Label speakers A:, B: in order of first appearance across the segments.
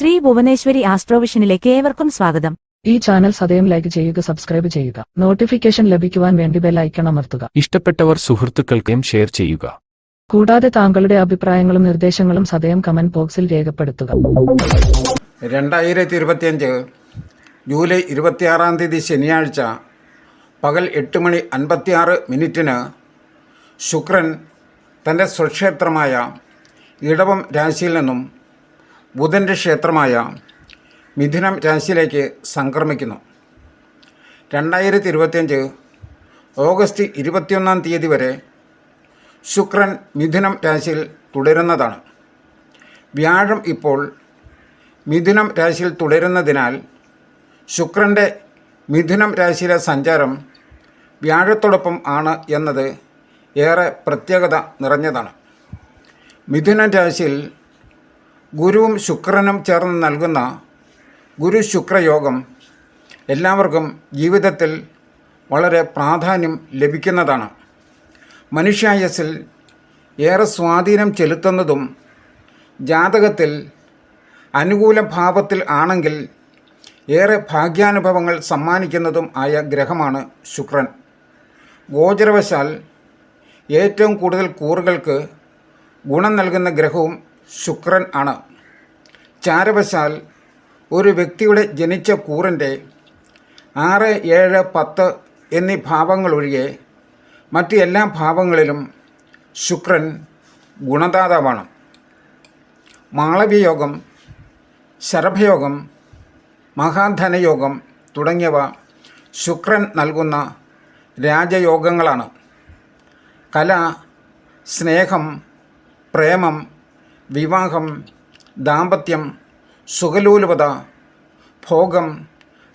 A: ശ്രീ ഭുവനേശ്വരി ആസ്ട്രോവിഷനിലേക്ക് ഏവർക്കും സ്വാഗതം.
B: ഈ ചാനൽ സദയം ലൈക്ക് ചെയ്യുക, സബ്സ്ക്രൈബ് ചെയ്യുക, നോട്ടിഫിക്കേഷൻ ലഭിക്കുവാൻ വേണ്ടി ബെൽ ഐക്കൺ അമർത്തുക.
C: ഇഷ്ടപ്പെട്ടവർ സുഹൃത്തുക്കൾക്കും ഷെയർ ചെയ്യുക.
B: കൂടാതെ താങ്കളുടെ അഭിപ്രായങ്ങളും നിർദ്ദേശങ്ങളും സദയം കമന്റ് ബോക്സിൽ രേഖപ്പെടുത്തുക.
D: 2025 ജൂലൈ 26 ശനിയാഴ്ച പകൽ 8:56 ശുക്രൻ തൻ്റെ സ്വക്ഷേത്രമായ ഇടവം രാശിയിൽ നിന്നും ബുധൻ്റെ ക്ഷേത്രമായ മിഥുനം രാശിയിലേക്ക് സംക്രമിക്കുന്നു. 2025 ഓഗസ്റ്റ് 21 വരെ ശുക്രൻ മിഥുനം രാശിയിൽ തുടരുന്നതാണ്. വ്യാഴം ഇപ്പോൾ മിഥുനം രാശിയിൽ തുടരുന്നതിനാൽ ശുക്രൻ്റെ മിഥുനം രാശിയിലെ സഞ്ചാരം വ്യാഴത്തോടൊപ്പം ആണ് എന്നത് ഏറെ പ്രത്യേകത നിറഞ്ഞതാണ്. മിഥുനം രാശിയിൽ ഗുരുവും ശുക്രനും ചേർന്ന് നൽകുന്ന ഗുരു ശുക്രയോഗം എല്ലാവർക്കും ജീവിതത്തിൽ വളരെ പ്രാധാന്യം ലഭിക്കുന്നതാണ്. മനുഷ്യായുസ്സിൽ ഏറെ സ്വാധീനം ചെലുത്തുന്നതും ജാതകത്തിൽ അനുകൂല ഭാവത്തിൽ ആണെങ്കിൽ ഏറെ ഭാഗ്യാനുഭവങ്ങൾ സമ്മാനിക്കുന്നതും ആയ ഗ്രഹമാണ് ശുക്രൻ. ഗോചരവശാൽ ഏറ്റവും കൂടുതൽ കൂറുകൾക്ക് ഗുണം നൽകുന്ന ഗ്രഹവും ശുക്രൻ ആണ്. ചാരവശാൽ ഒരു വ്യക്തിയുടെ ജനിച്ച കൂറിൻ്റെ 6, 7, 10 എന്നീ ഭാവങ്ങളൊഴികെ മറ്റ് എല്ലാ ഭാവങ്ങളിലും ശുക്രൻ ഗുണദാതാവാണ്. മാളവ്യയോഗം, ശരഭയോഗം, മഹാധനയോഗം തുടങ്ങിയവ ശുക്രൻ നൽകുന്ന രാജയോഗങ്ങളാണ്. കല, സ്നേഹം, പ്രേമം, വിവാഹം, ദാമ്പത്യം, സുഖലോലുപത, ഭോഗം,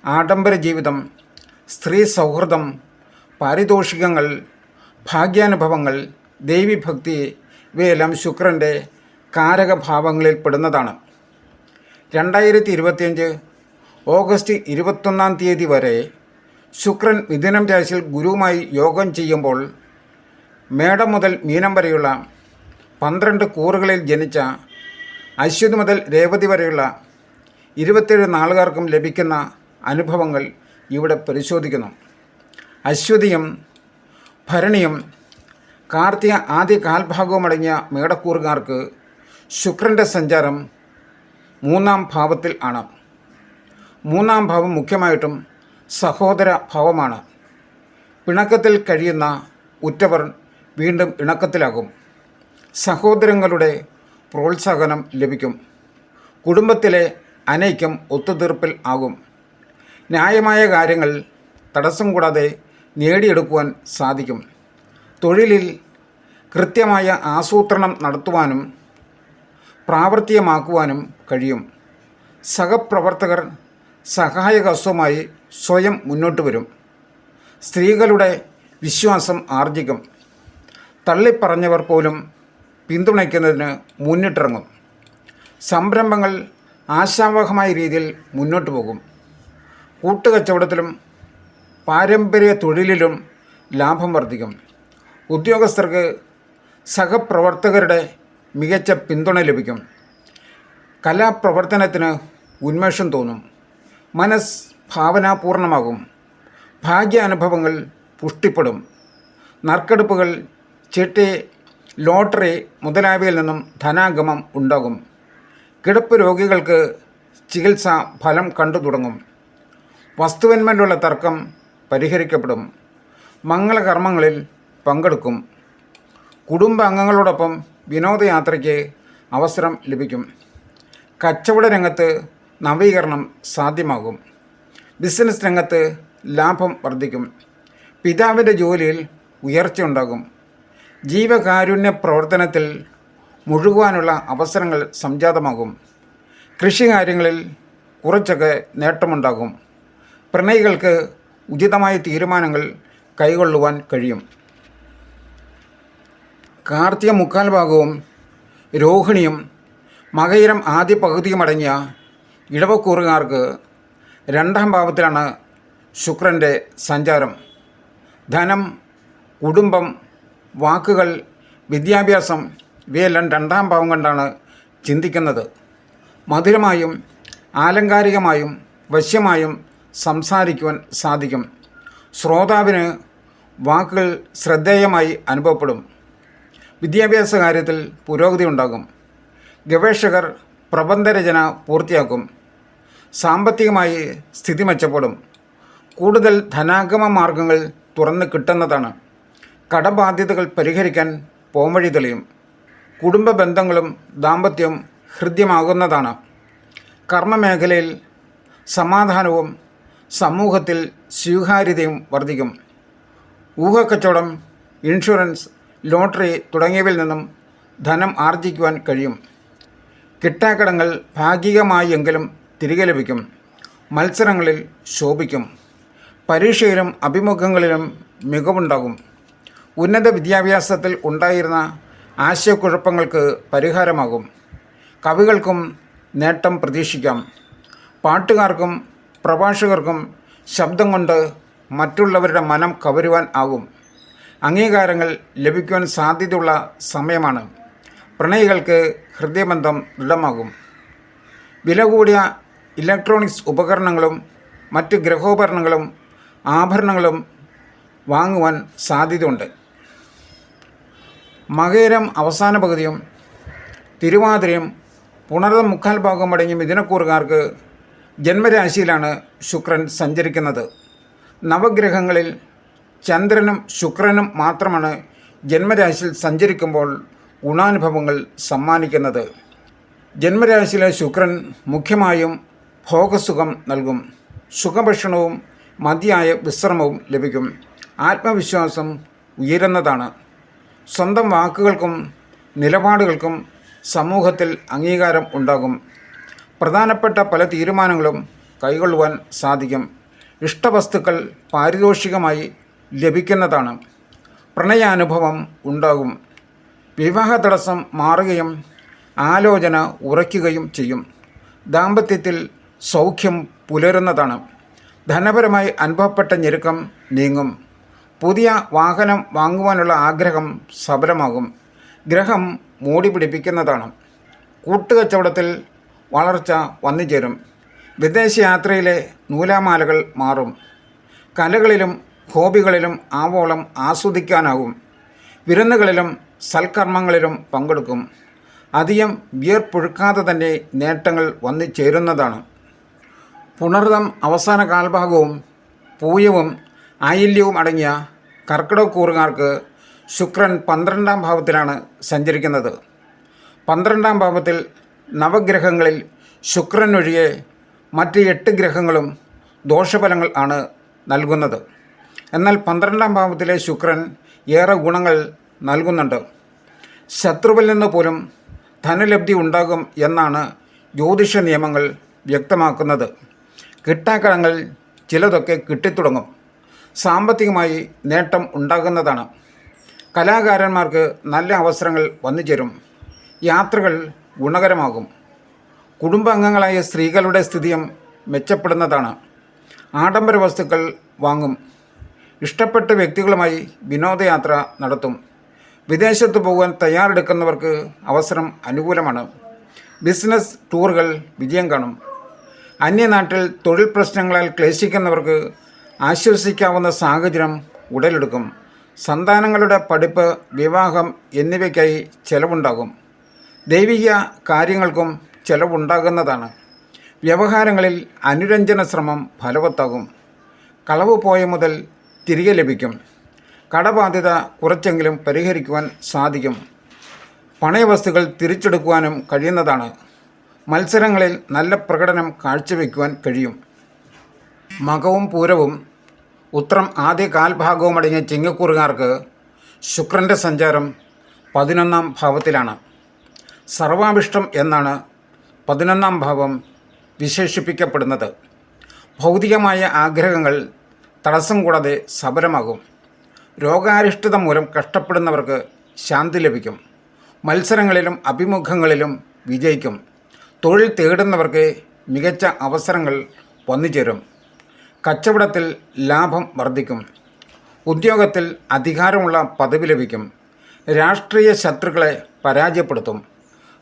D: ആഡംബര ജീവിതം, സ്ത്രീ സൗഹൃദം, പാരിതോഷികങ്ങൾ, ഭാഗ്യാനുഭവങ്ങൾ, ദൈവീഭക്തി ഇവയെല്ലാം ശുക്രൻ്റെ കാരകഭാവങ്ങളിൽ പെടുന്നതാണ്. 2025 ഓഗസ്റ്റ് 21 വരെ ശുക്രൻ മിഥുനം രാശിയിൽ ഗുരുവുമായി യോഗം ചെയ്യുമ്പോൾ മേടം മുതൽ മീനം വരെയുള്ള 12 കൂറുകളിൽ ജനിച്ച അശ്വതി മുതൽ രേവതി വരെയുള്ള 27 നാളുകാർക്കും ലഭിക്കുന്ന അനുഭവങ്ങൾ ഇവിടെ പരിശോധിക്കുന്നു. അശ്വതിയും ഭരണിയും കാർത്തിക ആദ്യ കാൽഭാഗവുമടങ്ങിയ മേടക്കൂറുകാർക്ക് ശുക്രൻ്റെ സഞ്ചാരം 3-ാം ഭാവത്തിൽ ആണ്. 3-ാം ഭാവം മുഖ്യമായിട്ടും സഹോദര ഭാവമാണ്. പിണക്കത്തിൽ കഴിയുന്ന ഉറ്റവർ വീണ്ടും ഇണക്കത്തിലാകും. സഹോദരങ്ങളുടെ പ്രോത്സാഹനം ലഭിക്കും. കുടുംബത്തിലെ അനൈക്യം ഒത്തുതീർപ്പിൽ ആകും. ന്യായമായ കാര്യങ്ങൾ തടസ്സം കൂടാതെ നേടിയെടുക്കുവാൻ സാധിക്കും. തൊഴിലിൽ കൃത്യമായ ആസൂത്രണം നടത്തുവാനും പ്രാവർത്തികമാക്കുവാനും കഴിയും. സഹപ്രവർത്തകർ സഹായഹസ്തവുമായി സ്വയം മുന്നോട്ട് വരും. സ്ത്രീകളുടെ വിശ്വാസം ആർജിക്കും. തള്ളിപ്പറഞ്ഞവർ പോലും പിന്തുണയ്ക്കുന്നതിന് മുന്നിട്ടിറങ്ങും. സംരംഭങ്ങൾ ആശാവഹമായ രീതിയിൽ മുന്നോട്ട് പോകും. കൂട്ടുകച്ചവടത്തിലും പാരമ്പര്യ തൊഴിലിലും ലാഭം വർദ്ധിക്കും. ഉദ്യോഗസ്ഥർക്ക് സഹപ്രവർത്തകരുടെ മികച്ച പിന്തുണ ലഭിക്കും. കലാപ്രവർത്തനത്തിന് ഉന്മേഷം തോന്നും. മനസ്സ് ഭാവനാപൂർണമാകും. ഭാഗ്യാനുഭവങ്ങൾ പുഷ്ടിപ്പെടും. നറുക്കെടുപ്പുകൾ, ചിട്ടി, ലോട്ടറി മുതലായവയിൽ നിന്നും ധനാഗമം ഉണ്ടാകും. കിടപ്പ് രോഗികൾക്ക് ചികിത്സ ഫലം കണ്ടു തുടങ്ങും. വസ്തുവിന്മേലുള്ള തർക്കം പരിഹരിക്കപ്പെടും. മംഗളകർമ്മങ്ങളിൽ പങ്കെടുക്കും. കുടുംബാംഗങ്ങളോടൊപ്പം വിനോദയാത്രയ്ക്ക് അവസരം ലഭിക്കും. കച്ചവട രംഗത്ത് നവീകരണം സാധ്യമാകും. ബിസിനസ് രംഗത്ത് ലാഭം വർദ്ധിക്കും. പിതാവിൻ്റെ ജോലിയിൽ ഉയർച്ചയുണ്ടാകും. ജീവകാരുണ്യ പ്രവർത്തനത്തിൽ മുഴുകുവാനുള്ള അവസരങ്ങൾ സംജാതമാകും. കൃഷികാര്യങ്ങളിൽ കുറച്ചൊക്കെ നേട്ടമുണ്ടാകും. പ്രണയികൾക്ക് ഉചിതമായ തീരുമാനങ്ങൾ കൈക്കൊള്ളുവാൻ കഴിയും. കാർത്തിക മുക്കാൽ ഭാഗവും രോഹിണിയും മകയിരം ആദ്യ പകുതിയുമടങ്ങിയ ഇടവക്കൂറുകാർക്ക് 2-ാം ഭാവത്തിലാണ് ശുക്രൻ്റെ സഞ്ചാരം. ധനം, കുടുംബം, വാക്കുകൾ, വിദ്യാഭ്യാസം ഇവയെല്ലാം 2-ാം ഭാവം കൊണ്ടാണ് ചിന്തിക്കുന്നത്. മധുരമായും ആലങ്കാരികമായും വശ്യമായും സംസാരിക്കുവാൻ സാധിക്കും. ശ്രോതാവിന് വാക്കുകൾ ശ്രദ്ധേയമായി അനുഭവപ്പെടും. വിദ്യാഭ്യാസ കാര്യത്തിൽ പുരോഗതി ഉണ്ടാകും. ഗവേഷകർ പ്രബന്ധരചന പൂർത്തിയാക്കും. സാമ്പത്തികമായി സ്ഥിതി മെച്ചപ്പെടും. കൂടുതൽ ധനാഗമ മാർഗങ്ങൾ തുറന്ന് കിട്ടുന്നതാണ്. കടബാധ്യതകൾ പരിഹരിക്കാൻ പോംവഴി തെളിയും. കുടുംബ ബന്ധങ്ങളും ദാമ്പത്യവും ഹൃദ്യമാകുന്നതാണ്. കർമ്മമേഖലയിൽ സമാധാനവും സമൂഹത്തിൽ സ്വീകാര്യതയും വർദ്ധിക്കും. ഊഹക്കച്ചവടം, ഇൻഷുറൻസ്, ലോട്ടറി തുടങ്ങിയവയിൽ നിന്നും ധനം ആർജിക്കുവാൻ കഴിയും. കിട്ടാക്കടങ്ങൾ ഭാഗികമായി എങ്കിലും തിരികെ ലഭിക്കും. മത്സരങ്ങളിൽ ശോഭിക്കും. പരീക്ഷയിലും അഭിമുഖങ്ങളിലും മികവുണ്ടാകും. ഉന്നത വിദ്യാഭ്യാസത്തിൽ ഉണ്ടായിരുന്ന ആശയക്കുഴപ്പങ്ങൾക്ക് പരിഹാരമാകും. കവികൾക്കും നേട്ടം പ്രതീക്ഷിക്കാം. പാട്ടുകാർക്കും പ്രഭാഷകർക്കും ശബ്ദം കൊണ്ട് മറ്റുള്ളവരുടെ മനം കവരുവാൻ ആകും. അംഗീകാരങ്ങൾ ലഭിക്കുവാൻ സാധ്യതയുള്ള സമയമാണ്. പ്രണയികൾക്ക് ഹൃദയബന്ധം ദൃഢമാകും. വില കൂടിയ ഇലക്ട്രോണിക്സ് ഉപകരണങ്ങളും മറ്റ് ഗൃഹോപകരണങ്ങളും ആഭരണങ്ങളും വാങ്ങുവാൻ സാധ്യതയുണ്ട്. മകയിരം അവസാന പകുതിയും തിരുവാതിരയും പുണർതം മുക്കാൽ ഭാഗം അടങ്ങിയ മിഥുനക്കൂറുകാർക്ക് ജന്മരാശിയിലാണ് ശുക്രൻ സഞ്ചരിക്കുന്നത്. നവഗ്രഹങ്ങളിൽ ചന്ദ്രനും ശുക്രനും മാത്രമാണ് ജന്മരാശിയിൽ സഞ്ചരിക്കുമ്പോൾ ഗുണാനുഭവങ്ങൾ സമ്മാനിക്കുന്നത്. ജന്മരാശിയിലെ ശുക്രൻ മുഖ്യമായും ഭോഗസുഖം നൽകും. സുഖഭക്ഷണവും മതിയായ വിശ്രമവും ലഭിക്കും. ആത്മവിശ്വാസം ഉയരുന്നതാണ്. സ്വന്തം വാക്കുകൾക്കും നിലപാടുകൾക്കും സമൂഹത്തിൽ അംഗീകാരം ഉണ്ടാകും. പ്രധാനപ്പെട്ട പല തീരുമാനങ്ങളും കൈക്കൊള്ളുവാൻ സാധിക്കും. ഇഷ്ടവസ്തുക്കൾ പാരിതോഷികമായി ലഭിക്കുന്നതാണ്. പ്രണയാനുഭവം ഉണ്ടാകും. വിവാഹ തടസ്സം മാറുകയും ആലോചന ഉറയ്ക്കുകയും ചെയ്യും. ദാമ്പത്യത്തിൽ സൗഖ്യം പുലരുന്നതാണ്. ധനപരമായി അനുഭവപ്പെട്ട ഞെരുക്കം നീങ്ങും. പുതിയ വാഹനം വാങ്ങുവാനുള്ള ആഗ്രഹം സഫലമാകും. ഗ്രഹം മൂടി പിടിപ്പിക്കുന്നതാണ്. കൂട്ടുകച്ചവടത്തിൽ വളർച്ച വന്നുചേരും. വിദേശയാത്രയിലെ നൂലാമാലകൾ മാറും. കലകളിലും ഹോബികളിലും ആവോളം ആസ്വദിക്കാനാകും. വിരുന്നുകളിലും സൽക്കർമ്മങ്ങളിലും പങ്കെടുക്കും. അധികം വിയർപ്പൊഴുക്കാതെ തന്നെ നേട്ടങ്ങൾ വന്നു ചേരുന്നതാണ്. പുണർതം അവസാന കാൽഭാഗവും പൂയവും ആയില്യവും അടങ്ങിയ കർക്കിടകക്കൂറുകാർക്ക് ശുക്രൻ 12-ാം ഭാവത്തിലാണ് സഞ്ചരിക്കുന്നത്. 12-ാം ഭാവത്തിൽ നവഗ്രഹങ്ങളിൽ ശുക്രൻ ഒഴികെ മറ്റ് 8 ഗ്രഹങ്ങളും ദോഷഫലങ്ങൾ ആണ് നൽകുന്നത്. എന്നാൽ 12-ാം ഭാവത്തിലെ ശുക്രൻ ഏറെ ഗുണങ്ങൾ നൽകുന്നുണ്ട്. ശത്രുവിൽ നിന്ന് പോലും ധനലബ്ധി ഉണ്ടാകും എന്നാണ് ജ്യോതിഷ നിയമങ്ങൾ വ്യക്തമാക്കുന്നത്. കിട്ടാക്കടങ്ങൾ ചിലതൊക്കെ കിട്ടിത്തുടങ്ങും. സാമ്പത്തികമായി നേട്ടം ഉണ്ടാകുന്നതാണ്. കലാകാരന്മാർക്ക് നല്ല അവസരങ്ങൾ വന്നുചേരും. യാത്രകൾ ഗുണകരമാകും. കുടുംബാംഗങ്ങളായ സ്ത്രീകളുടെ സ്ഥിതിയും മെച്ചപ്പെടുന്നതാണ്. ആഡംബര വസ്തുക്കൾ വാങ്ങും. ഇഷ്ടപ്പെട്ട വ്യക്തികളുമായി വിനോദയാത്ര നടത്തും. വിദേശത്ത് പോകാൻ തയ്യാറെടുക്കുന്നവർക്ക് അവസരം അനുകൂലമാണ്. ബിസിനസ് ടൂറുകൾ വിജയം കാണും. അന്യനാട്ടിൽ തൊഴിൽ പ്രശ്നങ്ങളാൽ ക്ലേശിക്കുന്നവർക്ക് ആശ്വസിക്കാവുന്ന സാഹചര്യം ഉടലെടുക്കും. സന്താനങ്ങളുടെ പഠിപ്പ്, വിവാഹം എന്നിവയ്ക്കായി ചെലവുണ്ടാകും. ദൈവിക കാര്യങ്ങൾക്കും ചെലവുണ്ടാകുന്നതാണ്. വ്യവഹാരങ്ങളിൽ അനുരഞ്ജന ശ്രമം ഫലവത്താകും. കളവ് പോയ മുതൽ തിരികെ ലഭിക്കും. കടബാധ്യത കുറച്ചെങ്കിലും പരിഹരിക്കുവാൻ സാധിക്കും. പണയവസ്തുക്കൾ തിരിച്ചെടുക്കുവാനും കഴിയുന്നതാണ്. മത്സരങ്ങളിൽ നല്ല പ്രകടനം കാഴ്ചവെക്കുവാൻ കഴിയും. മകവും പൂരവും ഉത്രം ആദ്യ കാൽഭാഗവും അടങ്ങിയ ചിങ്ങക്കൂറുകാർക്ക് ശുക്രൻ്റെ സഞ്ചാരം 11-ാം ഭാവത്തിലാണ്. സർവാഭിഷ്ടം എന്നാണ് 11-ാം ഭാവം വിശേഷിപ്പിക്കപ്പെടുന്നത്. ഭൗതികമായ ആഗ്രഹങ്ങൾ തടസ്സം കൂടാതെ സഫലമാകും. രോഗാരിഷ്ഠത മൂലം കഷ്ടപ്പെടുന്നവർക്ക് ശാന്തി ലഭിക്കും. മത്സരങ്ങളിലും അഭിമുഖങ്ങളിലും വിജയിക്കും. തൊഴിൽ തേടുന്നവർക്ക് മികച്ച അവസരങ്ങൾ വന്നുചേരും. കച്ചവടത്തിൽ ലാഭം വർദ്ധിക്കും. ഉദ്യോഗത്തിൽ അധികാരമുള്ള പദവി ലഭിക്കും. രാഷ്ട്രീയ ശത്രുക്കളെ പരാജയപ്പെടുത്തും.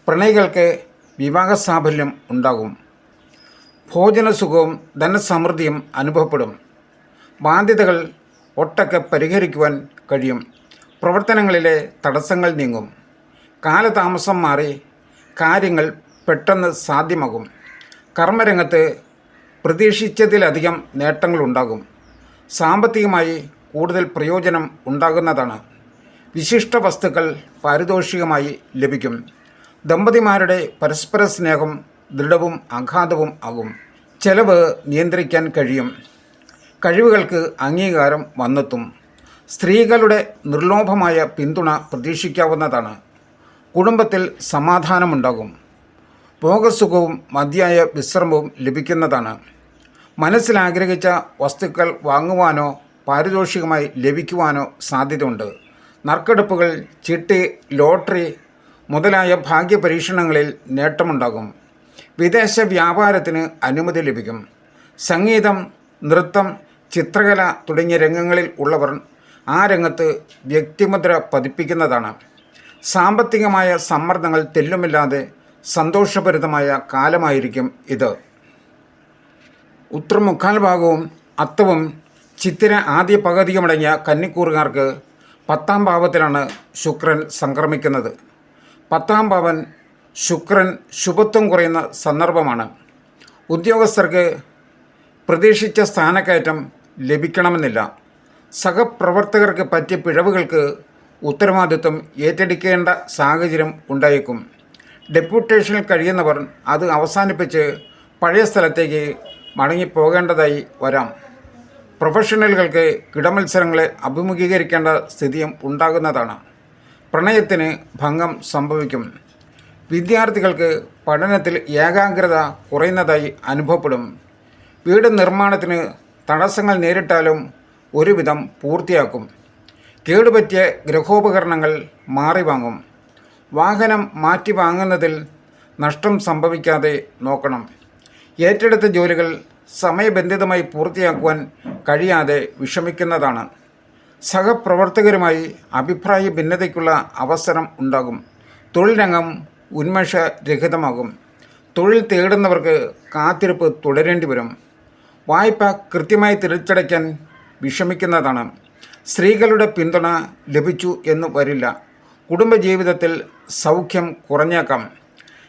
D: പ്രണയികൾക്ക് വിവാഹ സാഫല്യം ഉണ്ടാകും. ഭോജനസുഖവും ധനസമൃദ്ധിയും അനുഭവപ്പെടും. ബാധ്യതകൾ ഒട്ടൊക്കെ പരിഹരിക്കുവാൻ കഴിയും. പ്രവർത്തനങ്ങളിലെ തടസ്സങ്ങൾ നീങ്ങും. കാലതാമസം മാറി കാര്യങ്ങൾ പെട്ടെന്ന് സാധ്യമാകും. കർമ്മരംഗത്ത് പ്രതീക്ഷിച്ചതിലധികം നേട്ടങ്ങളുണ്ടാകും. സാമ്പത്തികമായി കൂടുതൽ പ്രയോജനം ഉണ്ടാകുന്നതാണ്. വിശിഷ്ട വസ്തുക്കൾ പാരിതോഷികമായി ലഭിക്കും. ദമ്പതിമാരുടെ പരസ്പര സ്നേഹം ദൃഢവും അഗാധവും ആകും. ചെലവ് നിയന്ത്രിക്കാൻ കഴിയും. കഴിവുകൾക്ക് അംഗീകാരം വന്നെത്തും. സ്ത്രീകളുടെ നിർലോഭമായ പിന്തുണ പ്രതീക്ഷിക്കാവുന്നതാണ്. കുടുംബത്തിൽ സമാധാനമുണ്ടാകും. ഭോഗസുഖവും മതിയായ വിശ്രമവും ലഭിക്കുന്നതാണ്. മനസ്സിലാഗ്രഹിച്ച വസ്തുക്കൾ വാങ്ങുവാനോ പാരിതോഷികമായി ലഭിക്കുവാനോ സാധ്യതയുണ്ട്. നറുക്കെടുപ്പുകൾ, ചിട്ടി, ലോട്ടറി മുതലായ ഭാഗ്യപരീക്ഷണങ്ങളിൽ നേട്ടമുണ്ടാകും. വിദേശ വ്യാപാരത്തിന് അനുമതി ലഭിക്കും. സംഗീതം, നൃത്തം, ചിത്രകല തുടങ്ങിയ രംഗങ്ങളിൽ ഉള്ളവർ ആ രംഗത്ത് വ്യക്തിമുദ്ര പതിപ്പിക്കുന്നതാണ്. സാമ്പത്തികമായ സമ്മർദ്ദങ്ങൾ തെല്ലുമില്ലാതെ സന്തോഷഭരിതമായ കാലമായിരിക്കും ഇത്. ഉത്തരമുക്കാൽ ഭാഗവും അത്തവും ചിത്തിര ആദ്യ പകുതിയുമടങ്ങിയ കന്നിക്കൂറുകാർക്ക് 10ാം ഭാവത്തിലാണ് ശുക്രൻ സംക്രമിക്കുന്നത്. 10ാം ഭാവൻ ശുക്രൻ ശുഭത്വം കുറയുന്ന സന്ദർഭമാണ്. ഉദ്യോഗസ്ഥർക്ക് പ്രതീക്ഷിച്ച സ്ഥാനക്കയറ്റം ലഭിക്കണമെന്നില്ല. സഹപ്രവർത്തകർക്ക് പറ്റിയ പിഴവുകൾക്ക് ഉത്തരവാദിത്വം ഏറ്റെടുക്കേണ്ട സാഹചര്യം ഉണ്ടായേക്കും. ഡെപ്യൂട്ടേഷനിൽ കഴിയുന്നവർ അത് അവസാനിപ്പിച്ച് പഴയ സ്ഥലത്തേക്ക് മടങ്ങിപ്പോകേണ്ടതായി വരാം. പ്രൊഫഷണലുകൾക്ക് കിടമത്സരങ്ങളെ അഭിമുഖീകരിക്കേണ്ട സ്ഥിതിയും ഉണ്ടാകുന്നതാണ്. പ്രണയത്തിന് ഭംഗം സംഭവിക്കും. വിദ്യാർത്ഥികൾക്ക് പഠനത്തിൽ ഏകാഗ്രത കുറയുന്നതായി അനുഭവപ്പെടും. വീട് നിർമ്മാണത്തിന് തടസ്സങ്ങൾ നേരിട്ടാലും ഒരുവിധം പൂർത്തിയാക്കും. കേടുപറ്റിയ ഗൃഹോപകരണങ്ങൾ മാറി വാങ്ങും. വാഹനം മാറ്റി വാങ്ങുന്നതിൽ നഷ്ടം സംഭവിക്കാതെ നോക്കണം. ഏറ്റെടുത്ത ജോലികൾ സമയബന്ധിതമായി പൂർത്തിയാക്കുവാൻ കഴിയാതെ വിഷമിക്കുന്നതാണ്. സഹപ്രവർത്തകരുമായി അഭിപ്രായ ഭിന്നതയ്ക്കുള്ള അവസരം ഉണ്ടാകും. തൊഴിൽ രംഗം ഉന്മേഷരഹിതമാകും. തൊഴിൽ തേടുന്നവർക്ക് കാത്തിരിപ്പ് തുടരേണ്ടി വരും. വായ്പ കൃത്യമായി തിരിച്ചടയ്ക്കാൻ വിഷമിക്കുന്നതാണ്. സ്ത്രീകളുടെ പിന്തുണ ലഭിച്ചു എന്ന് വരില്ല. കുടുംബജീവിതത്തിൽ സൗഖ്യം കുറഞ്ഞേക്കാം.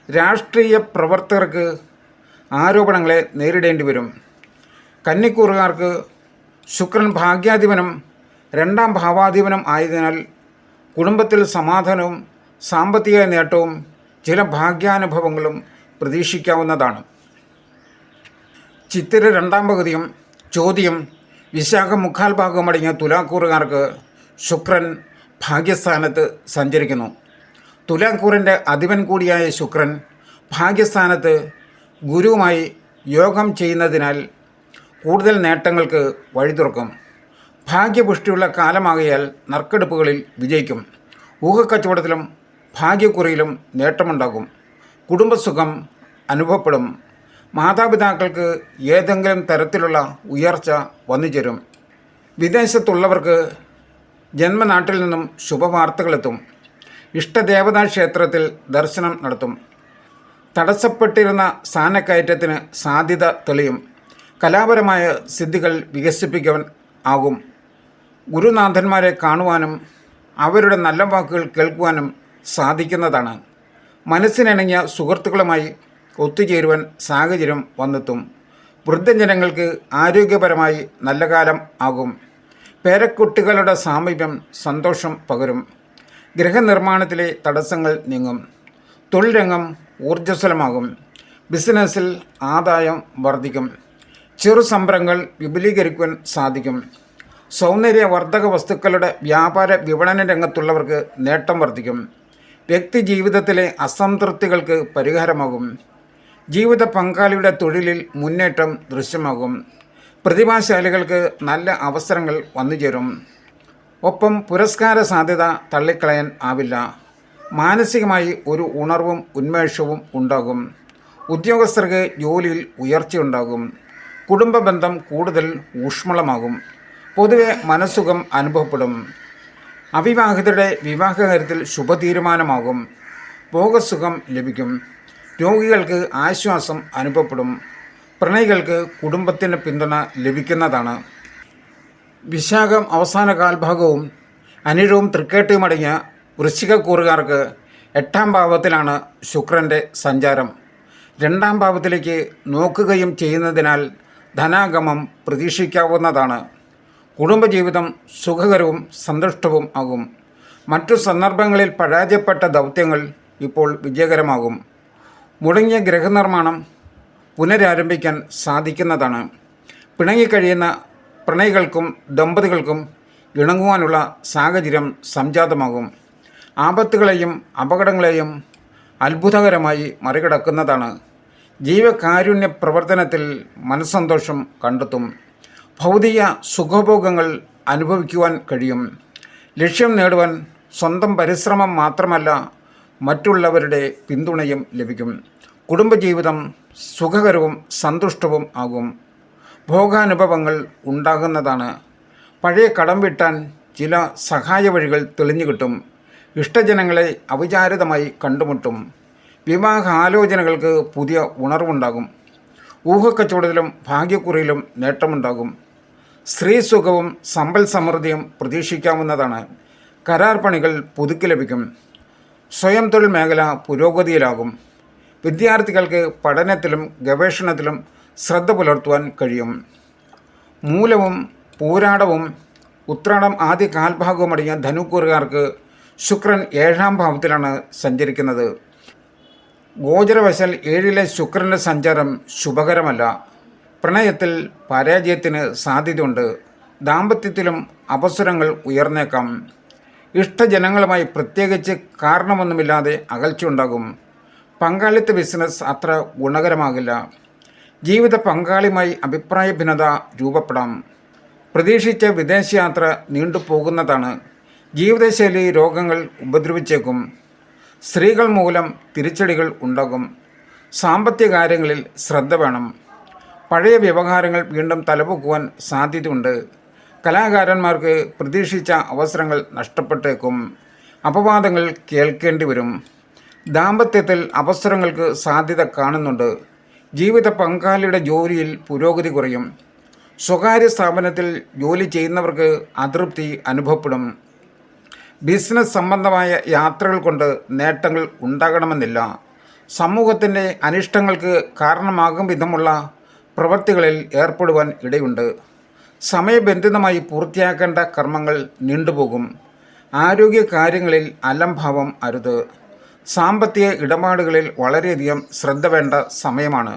D: രാഷ്ട്രീയ പ്രവർത്തകർക്ക് ആരോപണങ്ങളെ നേരിടേണ്ടി വരും. കന്നിക്കൂറുകാർക്ക് ശുക്രൻ ഭാഗ്യാധിപനും 2ാം ഭാവാധിപനും ആയതിനാൽ കുടുംബത്തിൽ സമാധാനവും സാമ്പത്തിക നേട്ടവും ചില ഭാഗ്യാനുഭവങ്ങളും പ്രതീക്ഷിക്കാവുന്നതാണ്. ചിത്തിര 2ാം പകുതിയും ചോദ്യം വിശാഖം 3/4 ഭാഗമടങ്ങിയ തുലാക്കൂറുകാർക്ക് ശുക്രൻ ഭാഗ്യസ്ഥാനത്ത് സഞ്ചരിക്കുന്നു. തുലാക്കൂറിൻ്റെ അധിപൻ കൂടിയായ ശുക്രൻ ഭാഗ്യസ്ഥാനത്ത് ഗുരുവുമായി യോഗം ചെയ്യുന്നതിനാൽ കൂടുതൽ നേട്ടങ്ങൾക്ക് വഴി തുറക്കും. ഭാഗ്യപുഷ്ടിയുള്ള കാലമാകയാൽ നറുക്കെടുപ്പുകളിൽ വിജയിക്കും. ഊഹക്കച്ചവടത്തിലും ഭാഗ്യക്കുറിയിലും നേട്ടമുണ്ടാകും. കുടുംബസുഖം അനുഭവപ്പെടും. മാതാപിതാക്കൾക്ക് ഏതെങ്കിലും തരത്തിലുള്ള ഉയർച്ച വന്നുചേരും. വിദേശത്തുള്ളവർക്ക് ജന്മനാട്ടിൽ നിന്നും ശുഭവാർത്തകളെത്തും. ഇഷ്ടദേവതാ ക്ഷേത്രത്തിൽ ദർശനം നടത്തും. തടസ്സപ്പെട്ടിരുന്ന സ്ഥാനക്കയറ്റത്തിന് സാധ്യത തെളിയും. കലാപരമായ സിദ്ധികൾ വികസിപ്പിക്കാൻ ആകും. ഗുരുനാഥന്മാരെ കാണുവാനും അവരുടെ നല്ല വാക്കുകൾ കേൾക്കുവാനും സാധിക്കുന്നതാണ്. മനസ്സിനിണങ്ങിയ സുഹൃത്തുക്കളുമായി ഒത്തുചേരുവാൻ സാഹചര്യം വന്നെത്തും. വൃദ്ധജനങ്ങൾക്ക് ആരോഗ്യപരമായി നല്ല കാലം ആകും. പേരക്കുട്ടികളുടെ സാമീപ്യം സന്തോഷം പകരും. ഗൃഹനിർമ്മാണത്തിലെ തടസ്സങ്ങൾ നീങ്ങും. തൊഴിൽ രംഗം ഊർജ്ജസ്വലമാകും. ബിസിനസ്സിൽ ആദായം വർദ്ധിക്കും. ചെറു സംരംഭങ്ങൾ വിപുലീകരിക്കുവാൻ സാധിക്കും. സൗന്ദര്യവർദ്ധക വസ്തുക്കളുടെ വ്യാപാര വിപണന രംഗത്തുള്ളവർക്ക് നേട്ടം വർദ്ധിക്കും. വ്യക്തി ജീവിതത്തിലെ അസംതൃപ്തികൾക്ക് പരിഹാരമാകും. ജീവിത പങ്കാളിയുടെ തൊഴിലിൽ മുന്നേറ്റം ദൃശ്യമാകും. പ്രതിഭാശാലികൾക്ക് നല്ല അവസരങ്ങൾ വന്നുചേരും. ഒപ്പം പുരസ്കാര സാധ്യത തള്ളിക്കളയാൻ ആവില്ല. മാനസികമായി ഒരു ഉണർവും ഉന്മേഷവും ഉണ്ടാകും. ഉദ്യോഗസ്ഥർക്ക് ജോലിയിൽ ഉയർച്ചയുണ്ടാകും. കുടുംബ ബന്ധം കൂടുതൽ ഊഷ്മളമാകും. പൊതുവെ മനസ്സുഖം അനുഭവപ്പെടും. അവിവാഹിതരുടെ വിവാഹകാര്യത്തിൽ ശുഭതീരുമാനമാകും. ഭോഗസുഖം ലഭിക്കും. രോഗികൾക്ക് ആശ്വാസം അനുഭവപ്പെടും. പ്രണയികൾക്ക് കുടുംബത്തിൻ്റെ പിന്തുണ ലഭിക്കുന്നതാണ്. വിശാഖം അവസാന കാൽഭാഗവും അനിഴവും തൃക്കേട്ടയും അടങ്ങിയ വൃശ്ചികക്കൂറുകാർക്ക് 8ാം ഭാവത്തിലാണ് ശുക്രൻ്റെ സഞ്ചാരം. 2ാം ഭാവത്തിലേക്ക് നോക്കുകയും ചെയ്യുന്നതിനാൽ ധനാഗമം പ്രതീക്ഷിക്കാവുന്നതാണ്. കുടുംബജീവിതം സുഖകരവും സന്തുഷ്ടവും ആകും. മറ്റു സന്ദർഭങ്ങളിൽ പരാജയപ്പെട്ട ദൗത്യങ്ങൾ ഇപ്പോൾ വിജയകരമാകും. മുടങ്ങിയ ഗൃഹനിർമ്മാണം പുനരാരംഭിക്കാൻ സാധിക്കുന്നതാണ്. പിണങ്ങിക്കഴിയുന്ന പ്രണയികൾക്കും ദമ്പതികൾക്കും ഇണങ്ങുവാനുള്ള സാഹചര്യം സംജാതമാകും. ആപത്തുകളെയും അപകടങ്ങളെയും അത്ഭുതകരമായി മറികടക്കുന്നതാണ്. ജീവകാരുണ്യ പ്രവർത്തനത്തിൽ മനസ്സന്തോഷം കണ്ടെത്തും. ഭൗതിക സുഖഭോഗങ്ങൾ അനുഭവിക്കുവാൻ കഴിയും. ലക്ഷ്യം നേടുവാൻ സ്വന്തം പരിശ്രമം മാത്രമല്ല മറ്റുള്ളവരുടെ പിന്തുണയും ലഭിക്കും. കുടുംബജീവിതം സുഖകരവും സന്തുഷ്ടവും ആകും. ഭോഗാനുഭവങ്ങൾ ഉണ്ടാകുന്നതാണ്. പഴയ കടം വീട്ടാൻ ചില സഹായ വഴികൾ തെളിഞ്ഞു കിട്ടും. ഇഷ്ടജനങ്ങളെ അവിചാരിതമായി കണ്ടുമുട്ടും. വിവാഹാലോചനകൾക്ക് പുതിയ ഉണർവുണ്ടാകും. ഊഹക്കച്ചവടത്തിലും ഭാഗ്യക്കുറിയിലും നേട്ടമുണ്ടാകും. സ്ത്രീ സുഖവും സമ്പൽ സമൃദ്ധിയും പ്രതീക്ഷിക്കാവുന്നതാണ്. കരാർ പണികൾ പുതുക്കി ലഭിക്കും. സ്വയം തൊഴിൽ മേഖല പുരോഗതിയിലാകും. വിദ്യാർത്ഥികൾക്ക് പഠനത്തിലും ഗവേഷണത്തിലും ശ്രദ്ധ പുലർത്തുവാൻ കഴിയും. മൂലവും പൂരാടവും ഉത്രാടം ആദ്യ കാൽഭാഗവും അടങ്ങിയ ധനുക്കൂറുകാർക്ക് ശുക്രൻ 7ാം ഭാവത്തിലാണ് സഞ്ചരിക്കുന്നത്. ഗോചരവശാൽ 7ലെ ശുക്രൻ്റെ സഞ്ചാരം ശുഭകരമല്ല. പ്രണയത്തിൽ പരാജയത്തിന് സാധ്യതയുണ്ട്. ദാമ്പത്യത്തിലും അപസ്വരങ്ങൾ ഉയർന്നേക്കാം. ഇഷ്ടജനങ്ങളുമായി പ്രത്യേകിച്ച് കാരണമൊന്നുമില്ലാതെ അകൽച്ചയുണ്ടാകും. പങ്കാളിത്ത ബിസിനസ് അത്ര ഗുണകരമാകില്ല. ജീവിത പങ്കാളിയുമായി അഭിപ്രായ ഭിന്നത രൂപപ്പെടാം. പ്രതീക്ഷിച്ച വിദേശയാത്ര നീണ്ടുപോകുന്നതാണ്. ജീവിതശൈലി രോഗങ്ങൾ ഉപദ്രവിച്ചേക്കും. സ്ത്രീകൾ മൂലം തിരിച്ചടികൾ ഉണ്ടാകും. സാമ്പത്തിക കാര്യങ്ങളിൽ ശ്രദ്ധ വേണം. പഴയ വ്യവഹാരങ്ങൾ വീണ്ടും തലപൊക്കുവാൻ സാധ്യതയുണ്ട്. കലാകാരന്മാർക്ക് പ്രതീക്ഷിച്ച അവസരങ്ങൾ നഷ്ടപ്പെട്ടേക്കും. അപവാദങ്ങൾ കേൾക്കേണ്ടി വരും. ദാമ്പത്യത്തിൽ അവസരങ്ങൾക്ക് സാധ്യത കാണുന്നുണ്ട്. ജീവിത പങ്കാളിയുടെ ജോലിയിൽ പുരോഗതി കുറയും. സ്വകാര്യ സ്ഥാപനത്തിൽ ജോലി ചെയ്യുന്നവർക്ക് അതൃപ്തി അനുഭവപ്പെടും. ബിസിനസ് സംബന്ധമായ യാത്രകൾ കൊണ്ട് നേട്ടങ്ങൾ ഉണ്ടാകണമെന്നില്ല. സമൂഹത്തിൻ്റെ അനിഷ്ടങ്ങൾക്ക് കാരണമാകും വിധമുള്ള പ്രവൃത്തികളിൽ ഏർപ്പെടുവാൻ ഇടയുണ്ട്. സമയബന്ധിതമായി പൂർത്തിയാക്കേണ്ട കർമ്മങ്ങൾ നീണ്ടുപോകും. ആരോഗ്യ കാര്യങ്ങളിൽ അലംഭാവം അരുത്. സാമ്പത്തിക ഇടപാടുകളിൽ വളരെയധികം ശ്രദ്ധ വേണ്ട സമയമാണ്.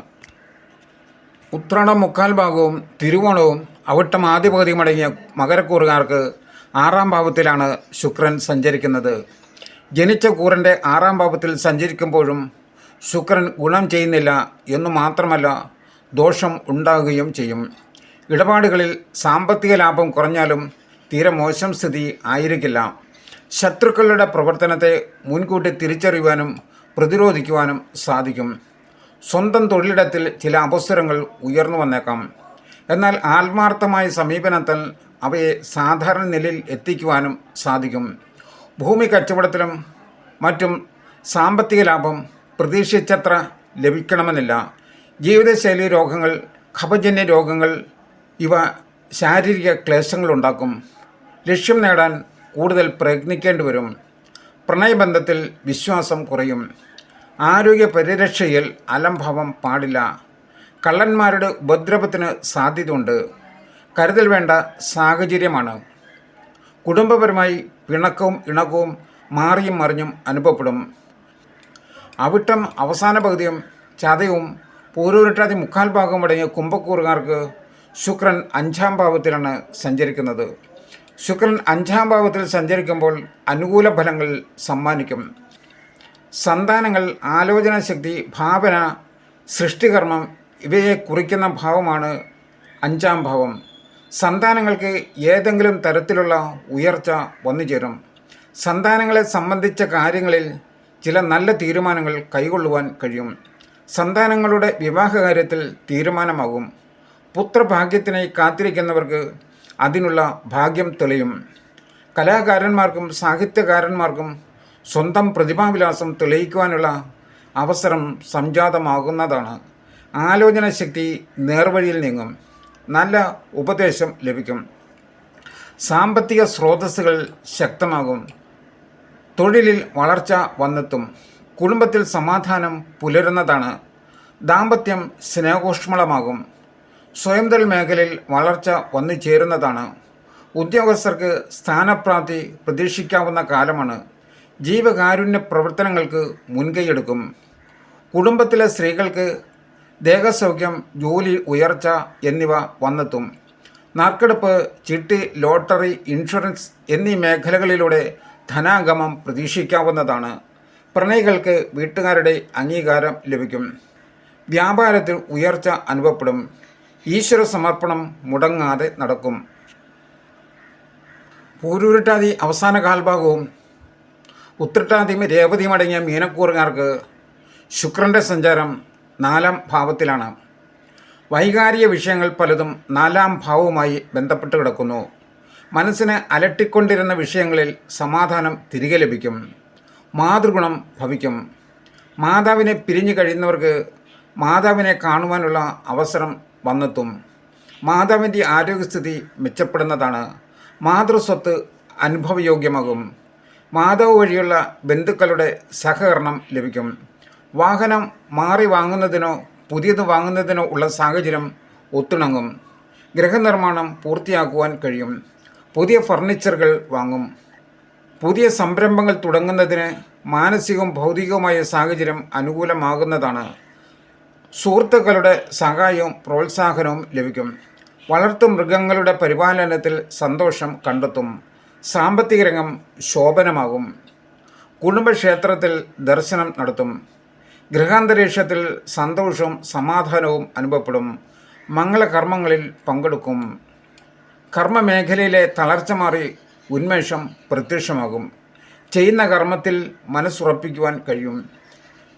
D: ഉത്രാടം മുക്കാൽ ഭാഗവും തിരുവോണവും അവിട്ടം ആദ്യ പകുതിയും അടങ്ങിയ മകരക്കൂറുകാർക്ക് 6ാം ഭാവത്തിലാണ് ശുക്രൻ സഞ്ചരിക്കുന്നത്. ജനിച്ച കൂറിൻ്റെ 6ാം ഭാവത്തിൽ സഞ്ചരിക്കുമ്പോഴും ശുക്രൻ ഗുണം ചെയ്യുന്നില്ല എന്നു മാത്രമല്ല ദോഷം ഉണ്ടാകുകയും ചെയ്യും. ഇടപാടുകളിൽ സാമ്പത്തിക ലാഭം കുറഞ്ഞാലും തീരെ മോശം സ്ഥിതി ആയിരിക്കില്ല. ശത്രുക്കളുടെ പ്രവർത്തനത്തെ മുൻകൂട്ടി തിരിച്ചറിയുവാനും പ്രതിരോധിക്കുവാനും സാധിക്കും. സ്വന്തം തൊഴിലിടത്തിൽ ചില അവസരങ്ങൾ ഉയർന്നു വന്നേക്കാം. എന്നാൽ ആത്മാർത്ഥമായ സമീപനത്താൽ അവയെ സാധാരണ നിലയിൽ എത്തിക്കുവാനും സാധിക്കും. ഭൂമി കച്ചവടത്തിലും മറ്റും സാമ്പത്തിക ലാഭം പ്രതീക്ഷിച്ചത്ര ലഭിക്കണമെന്നില്ല. ജീവിതശൈലി രോഗങ്ങൾ, കഫജന്യ രോഗങ്ങൾ ഇവ ശാരീരിക ക്ലേശങ്ങളുണ്ടാക്കും. ലക്ഷ്യം നേടാൻ കൂടുതൽ പ്രയത്നിക്കേണ്ടി വരും. പ്രണയബന്ധത്തിൽ വിശ്വാസം കുറയും. ആരോഗ്യ പരിരക്ഷയിൽ അലംഭാവം പാടില്ല. കള്ളന്മാരുടെ ഉപദ്രവത്തിന് സാധ്യതയുണ്ട്. കരുതൽ വേണ്ട സാഹചര്യമാണ്. കുടുംബപരമായി പിണക്കവും ഇണക്കവും മാറിയും മറിഞ്ഞും അനുഭവപ്പെടും. അവിട്ടം അവസാന പകുതിയും ചതയവും പൂരോരുട്ടാതി മുക്കാൽ ഭാഗം അടങ്ങിയ കുംഭക്കൂറുകാർക്ക് ശുക്രൻ 5ാം ഭാവത്തിലാണ് സഞ്ചരിക്കുന്നത്. ശുക്രൻ 5ാം ഭാവത്തിൽ സഞ്ചരിക്കുമ്പോൾ അനുകൂല ഫലങ്ങൾ സമ്മാനിക്കും. സന്താനങ്ങൾ, ആലോചനാശക്തി, ഭാവന, സൃഷ്ടികർമ്മം ഇവയെ കുറിക്കുന്ന ഭാവമാണ് 5ാം ഭാവം. സന്താനങ്ങൾക്ക് ഏതെങ്കിലും തരത്തിലുള്ള ഉയർച്ച വന്നുചേരും. സന്താനങ്ങളെ സംബന്ധിച്ച കാര്യങ്ങളിൽ ചില നല്ല തീരുമാനങ്ങൾ കൈക്കൊള്ളുവാൻ കഴിയും. സന്താനങ്ങളുടെ വിവാഹകാര്യത്തിൽ തീരുമാനമാകും. പുത്രഭാഗ്യത്തിനായി കാത്തിരിക്കുന്നവർക്ക് അതിനുള്ള ഭാഗ്യം തെളിയും. കലാകാരന്മാർക്കും സാഹിത്യകാരന്മാർക്കും സ്വന്തം പ്രതിഭാവിലാസം തെളിയിക്കുവാനുള്ള അവസരം സംജാതമാകുന്നതാണ്. ആലോചന ശക്തി നേർവഴിയിൽ നീങ്ങും. നല്ല ഉപദേശം ലഭിക്കും. സാമ്പത്തിക സ്രോതസ്സുകൾ ശക്തമാകും. തൊഴിലിൽ വളർച്ച വന്നെത്തും. കുടുംബത്തിൽ സമാധാനം പുലരുന്നതാണ്. ദാമ്പത്യം സ്നേഹോഷ്മളമാകും. സ്വയം തൊഴിൽ മേഖലയിൽ വളർച്ച വന്നു ചേരുന്നതാണ്. ഉദ്യോഗസ്ഥർക്ക് സ്ഥാനപ്രാപ്തി പ്രതീക്ഷിക്കാവുന്ന കാലമാണ്. ജീവകാരുണ്യ പ്രവർത്തനങ്ങൾക്ക് മുൻകൈയെടുക്കും. കുടുംബത്തിലെ സ്ത്രീകൾക്ക് ദേഹസൗഖ്യം, ജോലി ഉയർച്ച എന്നിവ വന്നെത്തും. നറുക്കെടുപ്പ്, ചിട്ടി, ലോട്ടറി, ഇൻഷുറൻസ് എന്നീ മേഖലകളിലൂടെ ധനാഗമം പ്രതീക്ഷിക്കാവുന്നതാണ്. പ്രണയികൾക്ക് വീട്ടുകാരുടെ അംഗീകാരം ലഭിക്കും. വ്യാപാരത്തിൽ ഉയർച്ച അനുഭവപ്പെടും. ഈശ്വര സമർപ്പണം മുടങ്ങാതെ നടക്കും. പൂരുരുട്ടാതി അവസാന കാൽഭാഗവും ഉത്രട്ടാതിയും രേവതിയും അടങ്ങിയ മീനക്കൂറുകാർക്ക് ശുക്രൻ്റെ സഞ്ചാരം 4-ാം ഭാവത്തിലാണ്. വൈകാരിക വിഷയങ്ങൾ പലതും 4-ാം ഭാവവുമായി ബന്ധപ്പെട്ട് കിടക്കുന്നു. മനസ്സിനെ അലട്ടിക്കൊണ്ടിരുന്ന വിഷയങ്ങളിൽ സമാധാനം തിരികെ ലഭിക്കും. മാതൃഗുണം ഭവിക്കും. മാതാവിനെ പിരിഞ്ഞു കഴിയുന്നവർക്ക് മാതാവിനെ കാണുവാനുള്ള അവസരം വന്നെത്തും. മാതാവിൻ്റെ ആരോഗ്യസ്ഥിതി മെച്ചപ്പെടുന്നതാണ്. മാതൃസ്വത്ത് അനുഭവയോഗ്യമാകും. മാതാവ് വഴിയുള്ള ബന്ധുക്കളുടെ സഹകരണം ലഭിക്കും. വാഹനം മാറി വാങ്ങുന്നതിനോ പുതിയത് വാങ്ങുന്നതിനോ ഉള്ള സാഹചര്യം ഒത്തിണങ്ങും. ഗൃഹനിർമ്മാണം പൂർത്തിയാക്കുവാൻ കഴിയും. പുതിയ ഫർണിച്ചറുകൾ വാങ്ങും. പുതിയ സംരംഭങ്ങൾ തുടങ്ങുന്നതിന് മാനസികവും ഭൗതികവുമായ സാഹചര്യം അനുകൂലമാകുന്നതാണ്. സുഹൃത്തുക്കളുടെ സഹായവും പ്രോത്സാഹനവും ലഭിക്കും. വളർത്തു മൃഗങ്ങളുടെ പരിപാലനത്തിൽ സന്തോഷം കണ്ടെത്തും. സാമ്പത്തിക രംഗം ശോഭനമാകും. കുടുംബക്ഷേത്രത്തിൽ ദർശനം നടത്തും. ഗൃഹാന്തരീക്ഷത്തിൽ സന്തോഷവും സമാധാനവും അനുഭവപ്പെടും. മംഗളകർമ്മങ്ങളിൽ പങ്കെടുക്കും. കർമ്മമേഖലയിലെ തളർച്ച മാറി ഉന്മേഷം പ്രത്യക്ഷമാകും. ചെയ്യുന്ന കർമ്മത്തിൽ മനസ്സുറപ്പിക്കുവാൻ കഴിയും.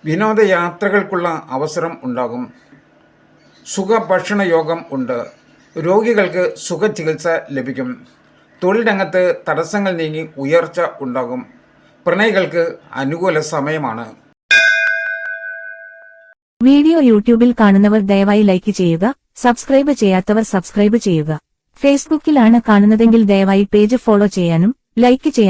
D: വിനോദയാത്രകൾക്കുള്ള അവസരം ഉണ്ടാകും. സുഖഭക്ഷണ യോഗം ഉണ്ട്. രോഗികൾക്ക് സുഖചികിത്സ ലഭിക്കും. തൊഴിൽ രംഗത്ത് തടസ്സങ്ങൾ നീങ്ങി ഉയർച്ച ഉണ്ടാകും. പ്രണയികൾക്ക് അനുകൂല സമയമാണ്.
A: വീഡിയോ യൂട്യൂബിൽ കാണുന്നവർ ദയവായി ലൈക്ക് ചെയ്യുക. സബ്സ്ക്രൈബ് ചെയ്യാത്തവർ സബ്സ്ക്രൈബ് ചെയ്യുക. ഫേസ്ബുക്കിലാണ് കാണുന്നതെങ്കിൽ ദയവായി പേജ് ഫോളോ ചെയ്യാനും ലൈക്ക് ചെയ്യാനും